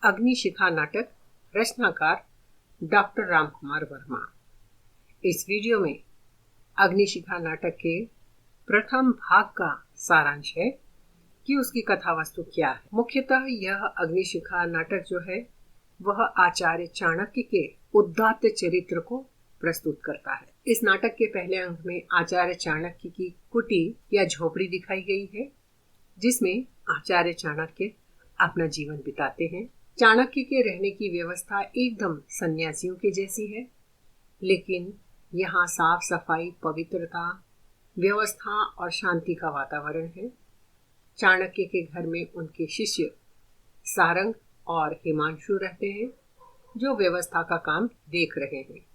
अग्निशिखा नाटक, रचनाकार डॉक्टर रामकुमार वर्मा। इस वीडियो में अग्निशिखा नाटक के प्रथम भाग का सारांश है कि उसकी कथा वस्तु क्या है। मुख्यतः यह अग्निशिखा नाटक जो है वह आचार्य चाणक्य के उदात्त चरित्र को प्रस्तुत करता है। इस नाटक के पहले अंक में आचार्य चाणक्य की कुटी या झोपड़ी दिखाई गई है, जिसमें आचार्य चाणक्य अपना जीवन बिताते हैं। चाणक्य के रहने की व्यवस्था एकदम सन्यासियों के जैसी है, लेकिन यहाँ साफ सफाई, पवित्रता, व्यवस्था और शांति का वातावरण है। चाणक्य के घर में उनके शिष्य सारंग और हिमांशु रहते हैं, जो व्यवस्था का काम देख रहे हैं।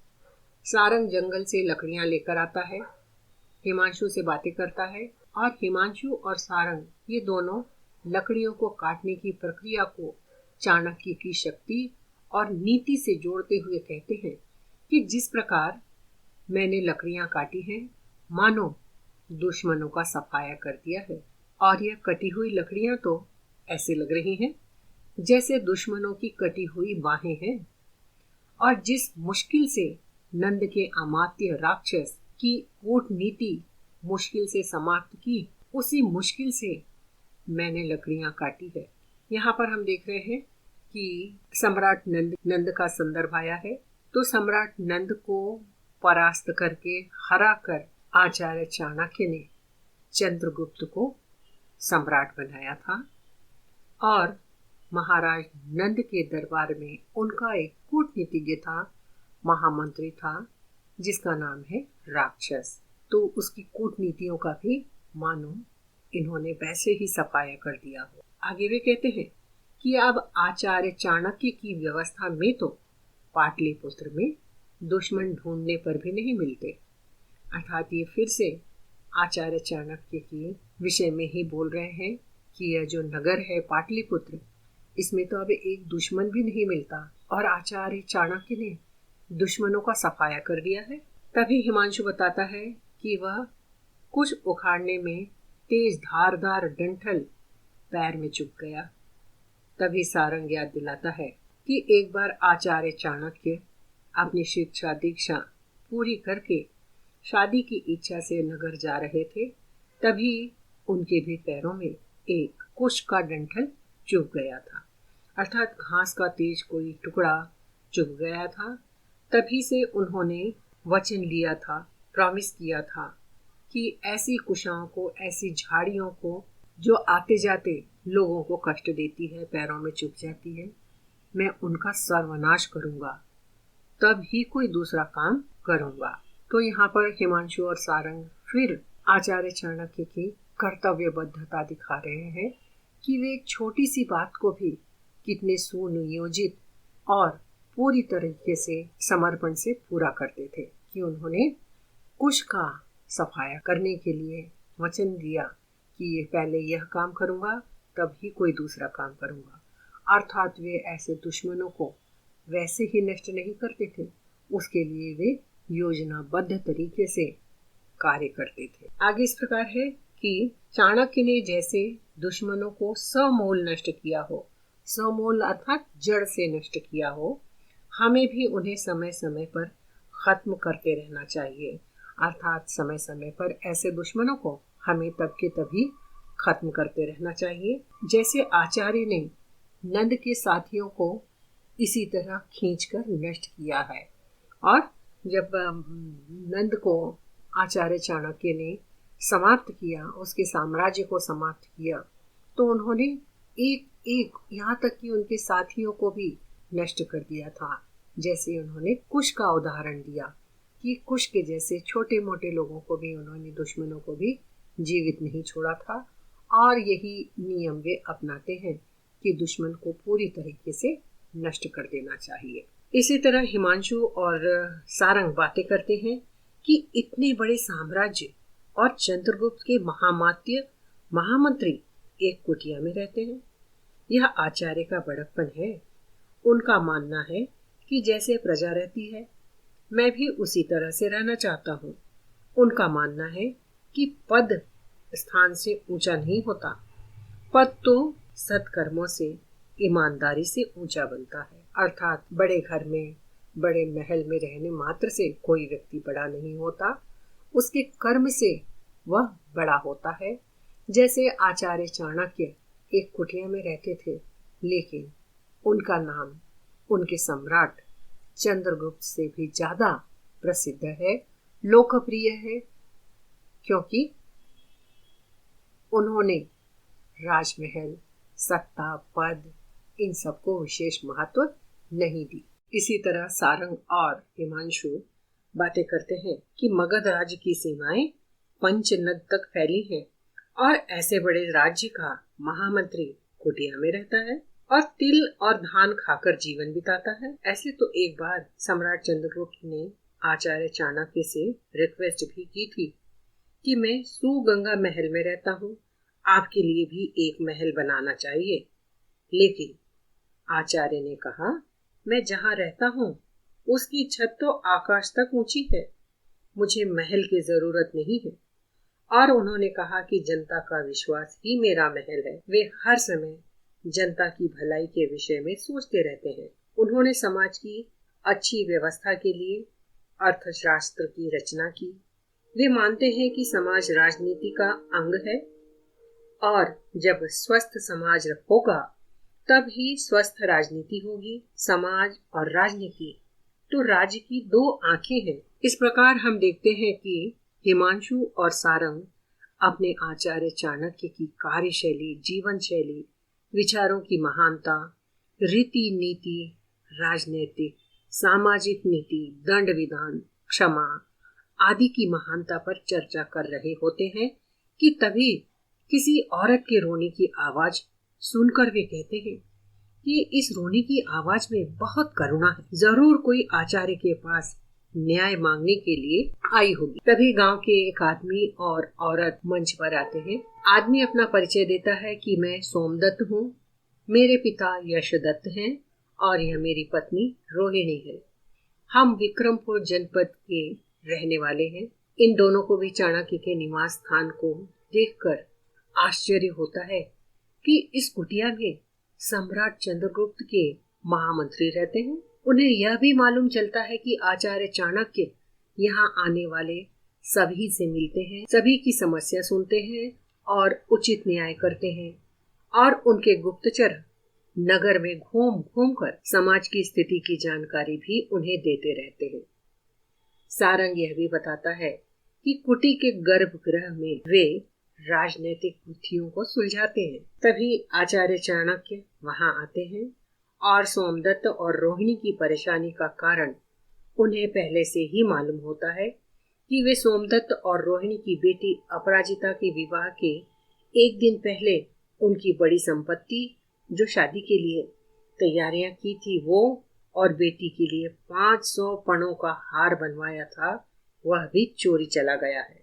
सारंग जंगल से लकड़ियां लेकर आता है, हिमांशु से बातें करता है और हिमांशु और सारंग ये दोनों लकड़ियों को काटने की प्रक्रिया को चाणक्य की शक्ति और नीति से जोड़ते हुए कहते हैं कि जिस प्रकार मैंने लकड़ियां काटी हैं, मानो दुश्मनों का सफाया कर दिया है। और यह कटी हुई लकड़ियां तो ऐसे लग रही हैं जैसे दुश्मनों की कटी हुई बाहें हैं। और जिस मुश्किल से नंद के अमात्य राक्षस की कूटनीति मुश्किल से समाप्त की, उसी मुश्किल से मैंने लकड़ियां काटी है। यहाँ पर हम देख रहे हैं कि सम्राट नंद का संदर्भ आया है। तो सम्राट नंद को परास्त करके हरा कर आचार्य चाणक्य ने चंद्रगुप्त को सम्राट बनाया था और महाराज नंद के दरबार में उनका एक कूटनीतिज्ञ था, महामंत्री था, जिसका नाम है राक्षस। तो उसकी कूटनीतियों का भी मानो इन्होंने वैसे ही सफाया कर दिया हो। आगे वे कहते हैं कि अब आचार्य चाणक्य की व्यवस्था में तो पाटलिपुत्र में दुश्मन ढूंढने पर भी नहीं मिलते। अर्थात ये फिर से आचार्य चाणक्य के विषय में ही बोल रहे हैं कि यह जो नगर है पाटलिपुत्र, इसमें तो अब एक दुश्मन भी नहीं मिलता और आचार्य चाणक्य ने दुश्मनों का सफाया कर दिया है। तभी हिमांशु बताता है कि वह कुछ उखाड़ने में तेज धारदार डंठल पैर में चुभ गया। तभी सारंग याद दिलाता है कि एक बार आचार्य चाणक्य अपनी शिक्षा दीक्षा पूरी करके शादी की इच्छा से नगर जा रहे थे। तभी उनके भी पैरों में एक कुश का डंठल चुभ गया था, अर्थात घास का तेज कोई टुकड़ा चुभ गया था। तभी से उन्होंने वचन लिया था, प्रॉमिस किया था कि ऐसी कुशाओं को, ऐसी झाड़ियों को जो आते जाते लोगों को कष्ट देती है, पैरों में चुभ जाती है, मैं उनका सर्वनाश करूंगा, तब ही कोई दूसरा काम करूंगा। तो यहाँ पर हिमांशु और सारंग फिर आचार्य चाणक्य की कर्तव्यबद्धता दिखा रहे हैं कि वे एक छोटी सी बात को भी कितने सुनियोजित और पूरी तरीके से समर्पण से पूरा करते थे कि उन्होंने कुश का सफाया करने के लिए वचन दिया कि ये पहले यह काम करूंगा, तब ही कोई दूसरा काम करूंगा। अर्थात वे ऐसे दुश्मनों को वैसे ही नष्ट नहीं करते थे, उसके लिए वे योजनाबद्ध तरीके से कार्य करते थे। आगे इस प्रकार है कि चाणक्य ने जैसे दुश्मनों को समूल नष्ट किया हो, समूल अर्थात जड़ से नष्ट किया हो, हमें भी उन्हें समय समय पर खत्म करते रहना चाहिए। अर्थात समय समय पर ऐसे दुश्मनों को हमें तब के तभी खत्म करते रहना चाहिए, जैसे आचार्य ने नंद के साथियों को इसी तरह खींचकर नष्ट किया है। और जब नंद को आचार्य चाणक्य ने समाप्त किया, उसके साम्राज्य को समाप्त किया, तो उन्होंने एक एक यहाँ तक कि उनके साथियों को भी नष्ट कर दिया था। जैसे उन्होंने कुश का उदाहरण दिया कि कुश के जैसे छोटे मोटे लोगों को भी उन्होंने, दुश्मनों को भी जीवित नहीं छोड़ा था। और यही नियम वे अपनाते हैं कि दुश्मन को पूरी तरीके से नष्ट कर देना चाहिए। इसी तरह हिमांशु और सारंग बातें करते हैं कि इतने बड़े साम्राज्य और चंद्रगुप्त के महामात्य महामंत्री एक कुटिया में रहते हैं। यह आचार्य का बड़प्पन है। उनका मानना है कि जैसे प्रजा रहती है, मैं भी उसी तरह से रहना चाहता हूँ। उनका मानना है कि पद स्थान से ऊंचा नहीं होता, पद तो सत्कर्मों से, ईमानदारी से ऊंचा बनता है। अर्थात बड़े घर में, बड़े महल में रहने मात्र से कोई व्यक्ति बड़ा नहीं होता, उसके कर्म से वह बड़ा होता है। जैसे आचार्य चाणक्य एक कुटिया में रहते थे, लेकिन उनका नाम उनके सम्राट चंद्रगुप्त से भी ज्यादा प्रसिद्ध है, लोकप्रिय है, क्योंकि उन्होंने राजमहल, सत्ता, पद, इन सबको विशेष महत्व नहीं दी। इसी तरह सारंग और हिमांशु बातें करते हैं कि मगध राज्य की सीमाएं पंचनद तक फैली हैं और ऐसे बड़े राज्य का महामंत्री कुटिया में रहता है और तिल और धान खाकर जीवन बिताता है। ऐसे तो एक बार सम्राट चंद्रगुप्त ने आचार्य चाणक्य से रिक्वेस्ट भी की थी कि मैं सुगंगा महल में रहता हूँ, आपके लिए भी एक महल बनाना चाहिए। लेकिन आचार्य ने कहा, मैं जहाँ रहता हूँ उसकी छत तो आकाश तक ऊंची है, मुझे महल की जरूरत नहीं है। और उन्होंने कहा कि जनता का विश्वास ही मेरा महल है। वे हर समय जनता की भलाई के विषय में सोचते रहते हैं। उन्होंने समाज की अच्छी व्यवस्था के लिए अर्थशास्त्र की रचना की। वे मानते हैं कि समाज राजनीति का अंग है और जब स्वस्थ समाज होगा तब ही स्वस्थ राजनीति होगी। समाज और राजनीति तो राज्य की दो आंखें हैं। इस प्रकार हम देखते हैं कि हिमांशु और सारंग अपने आचार्य चाणक्य की कार्यशैली, जीवन शैली, विचारों की महानता, रीति नीति, राजनीतिक, सामाजिक नीति, दंड विधान, क्षमा आदि की महानता पर चर्चा कर रहे होते हैं कि तभी किसी औरत के रोने की आवाज सुनकर वे कहते हैं कि इस रोने की आवाज में बहुत करुणा है, जरूर कोई आचार्य के पास न्याय मांगने के लिए आई होगी। तभी गांव के एक आदमी और औरत मंच पर आते हैं। आदमी अपना परिचय देता है कि मैं सोमदत्त हूँ, मेरे पिता यशदत्त हैं और यह मेरी पत्नी रोहिणी है। हम विक्रमपुर जनपद के रहने वाले हैं। इन दोनों को भी चाणक्य के निवास स्थान को देखकर आश्चर्य होता है कि इस कुटिया में सम्राट चंद्रगुप्त के महामंत्री रहते हैं। उन्हें यह भी मालूम चलता है कि आचार्य चाणक्य यहाँ आने वाले सभी से मिलते हैं, सभी की समस्या सुनते हैं और उचित न्याय करते हैं और उनके गुप्तचर नगर में घूम घूम कर समाज की स्थिति की जानकारी भी उन्हें देते रहते हैं। सारंग यह भी बताता है कि कुटी के गर्भगृह में वे राजनीतिक बुद्धियों को सुलझाते हैं। तभी आचार्य चाणक्य वहां आते हैं और सोमदत्त और रोहिणी की परेशानी का कारण उन्हें पहले से ही मालूम होता है कि वे सोमदत्त और रोहिणी की बेटी अपराजिता के विवाह के एक दिन पहले उनकी बड़ी संपत्ति जो शादी के लिए तैयारियां की थी वो और बेटी के लिए 500 पणों का हार बनवाया था, वह भी चोरी चला गया है।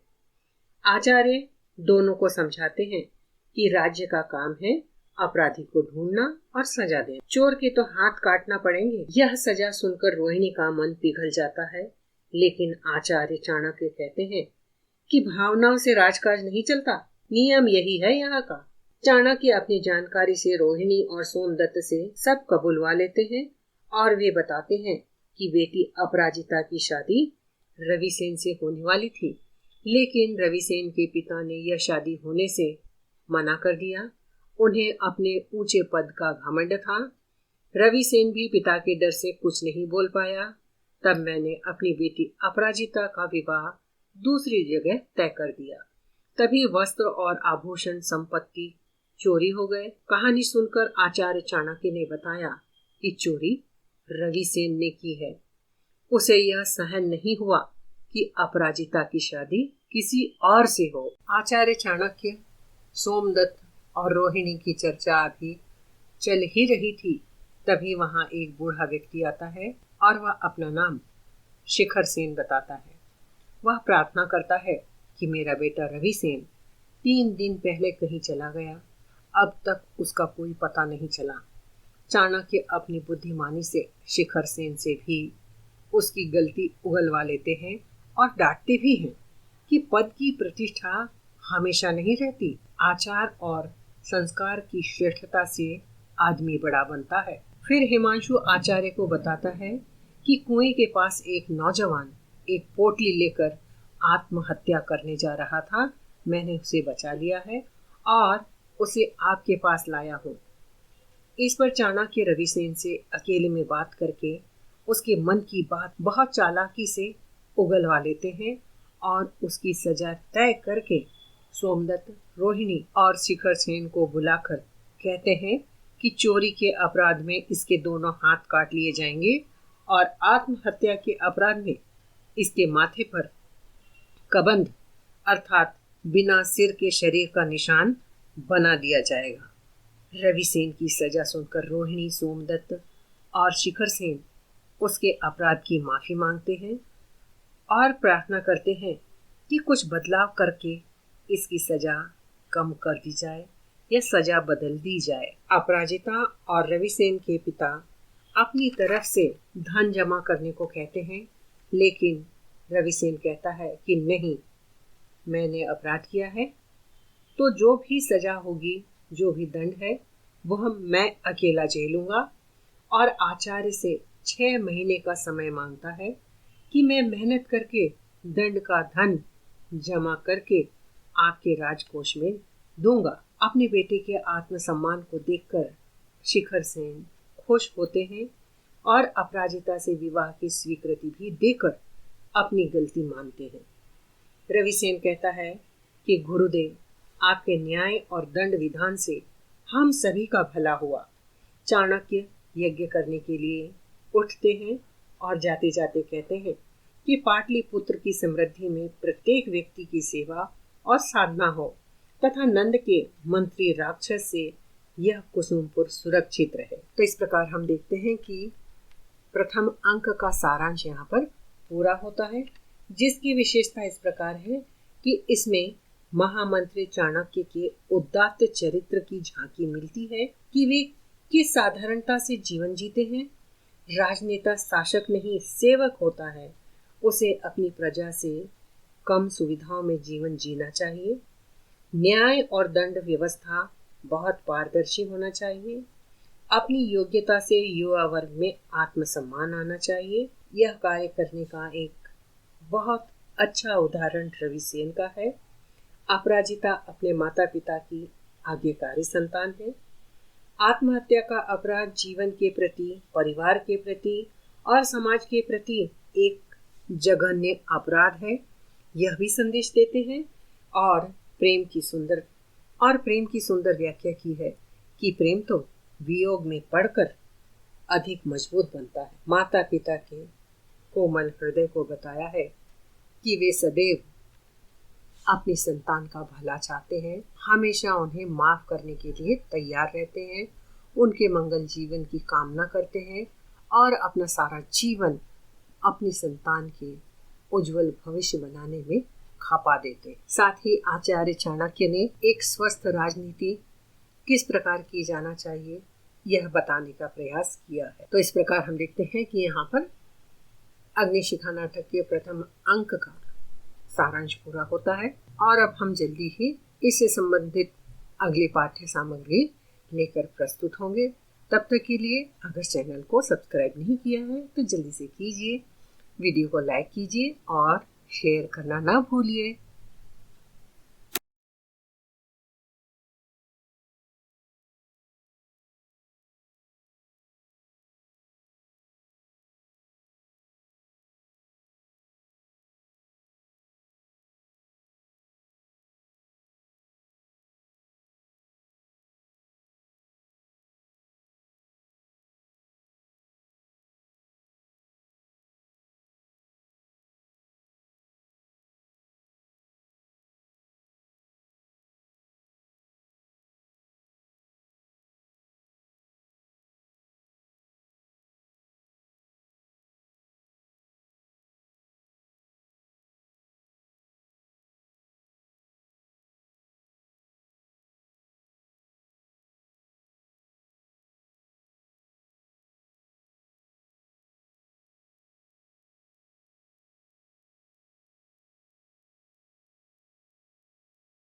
आचार्य दोनों को समझाते हैं कि राज्य का काम है अपराधी को ढूंढना और सजा देना, चोर के तो हाथ काटना पड़ेंगे। यह सजा सुनकर रोहिणी का मन पिघल जाता है, लेकिन आचार्य चाणक्य कहते हैं कि भावनाओं से राजकाज नहीं चलता, नियम यही है यहाँ का। चाणक्य अपनी जानकारी से रोहिणी और सोमदत्त से सब कबूलवा लेते हैं और वे बताते हैं कि बेटी अपराजिता की शादी रविसेन से होने वाली थी, लेकिन रविसेन के पिता ने यह शादी होने से मना कर दिया। उन्हें अपने ऊंचे पद का घमंड था। रविसेन भी पिता के डर से कुछ नहीं बोल पाया। तब मैंने अपनी बेटी अपराजिता का विवाह दूसरी जगह तय कर दिया। तभी वस्त्र और आभूषण संपत्ति चोरी हो गए। कहानी सुनकर आचार्य चाणक्य ने बताया कि चोरी रविसेन ने की है। उसे यह सहन नहीं हुआ कि अपराजिता की शादी किसी और से हो। आचार्य चाणक्य, सोमदत्त और रोहिणी की चर्चा अभी चल ही रही थी, तभी वहां एक बूढ़ा व्यक्ति आता है और वह अपना नाम शिखर सेन बताता है। वह प्रार्थना करता है कि मेरा बेटा रविसेन 3 दिन पहले कहीं चला गया, अब तक उसका कोई पता नहीं चला। चाणक्य अपनी बुद्धिमानी से शिखर सेन से भी उसकी गलती उगलवा लेते हैं और डांटते भी हैं कि पद की प्रतिष्ठा हमेशा नहीं रहती। आचार और संस्कार की श्रेष्ठता से आदमी बड़ा बनता है। फिर हिमांशु आचार्य को बताता है कि कुएं के पास एक नौजवान एक पोटली लेकर आत्महत्या करने जा रहा था। मैंने उसे बचा लिया है और उसे आपके पास लाया हूँ। इस पर चाणक्य रविसेन से अकेले में बात करके उसके मन की बात बहुत चालाकी से उगलवा लेते हैं और उसकी सजा तय करके सोमदत्त, रोहिणी और शिखर सेन को बुलाकर कहते हैं कि चोरी के अपराध में इसके दोनों हाथ काट लिए जाएंगे और आत्महत्या के अपराध में इसके माथे पर कबंध अर्थात बिना सिर के शरीर का निशान बना दिया जाएगा। रविसेन की सजा सुनकर रोहिणी, सोमदत्त और शिखर सेन उसके अपराध की माफी मांगते हैं और प्रार्थना करते हैं कि कुछ बदलाव करके इसकी सजा कम कर दी जाए या सजा बदल दी जाए। अपराजिता और रविसेन के पिता अपनी तरफ से धन जमा करने को कहते हैं, लेकिन रविसेन कहता है कि नहीं, मैंने अपराध किया है तो जो भी सजा होगी, जो भी दंड है, वह मैं अकेला झेलूंगा और आचार्य से 6 महीने का समय मांगता है कि मैं मेहनत करके दंड का धन जमा करके आपके राजकोष में दूंगा। अपने बेटे के आत्मसम्मान को देखकर शिखर सेन खुश होते हैं और अपराजिता से विवाह की स्वीकृति भी देकर अपनी गलती मानते हैं। रविसेन कहता है कि गुरुदेव, आपके न्याय और दंड विधान से हम सभी का भला हुआ। चाणक्य यज्ञ करने के लिए उठते हैं और जाते जाते कहते हैं कि पाटलिपुत्र की समृद्धि में प्रत्येक व्यक्ति की सेवा और साधना हो तथा नंद के मंत्री राक्षस से यह कुसुमपुर सुरक्षित रहे। तो इस प्रकार हम देखते हैं कि प्रथम अंक का सारांश यहाँ पर पूरा होता है, जिसकी विशेषता इस प्रकार है कि इसमें महामंत्री चाणक्य के उदात्त चरित्र की झांकी मिलती है कि वे किस साधारणता से जीवन जीते हैं। राजनेता शासक नहीं सेवक होता है, उसे अपनी प्रजा से कम सुविधाओं में जीवन जीना चाहिए। न्याय और दंड व्यवस्था बहुत पारदर्शी होना चाहिए। अपनी योग्यता से युवा वर्ग में आत्मसम्मान आना चाहिए। यह कार्य करने का एक बहुत अच्छा उदाहरण रविसेन का है। अपराजिता अपने माता पिता की आज्ञाकारी संतान है। आत्महत्या का अपराध जीवन के प्रति, परिवार के प्रति और समाज के प्रति एक जघन्य अपराध है, यह भी संदेश देते हैं। और प्रेम की सुंदर व्याख्या की है कि प्रेम तो वियोग में पड़कर अधिक मजबूत बनता है। माता पिता के कोमल हृदय को बताया है कि वे सदैव अपनी संतान का भला चाहते हैं, हमेशा उन्हें माफ करने के लिए तैयार रहते हैं, उनके मंगल जीवन की कामना करते हैं और अपना सारा जीवन अपनी संतान के उज्जवल भविष्य बनाने में खपा देते। साथ ही आचार्य चाणक्य ने एक स्वस्थ राजनीति किस प्रकार की जाना चाहिए यह बताने का प्रयास किया है। तो इस प्रकार हम देखते हैं कि यहाँ पर अग्निशिखा नाटक के प्रथम अंक का सारांश पूरा होता है और अब हम जल्दी ही इससे संबंधित अगली पाठ्य सामग्री लेकर प्रस्तुत होंगे। तब तक के लिए अगर चैनल को सब्सक्राइब नहीं किया है तो जल्दी से कीजिए, वीडियो को लाइक कीजिए और शेयर करना ना भूलिए।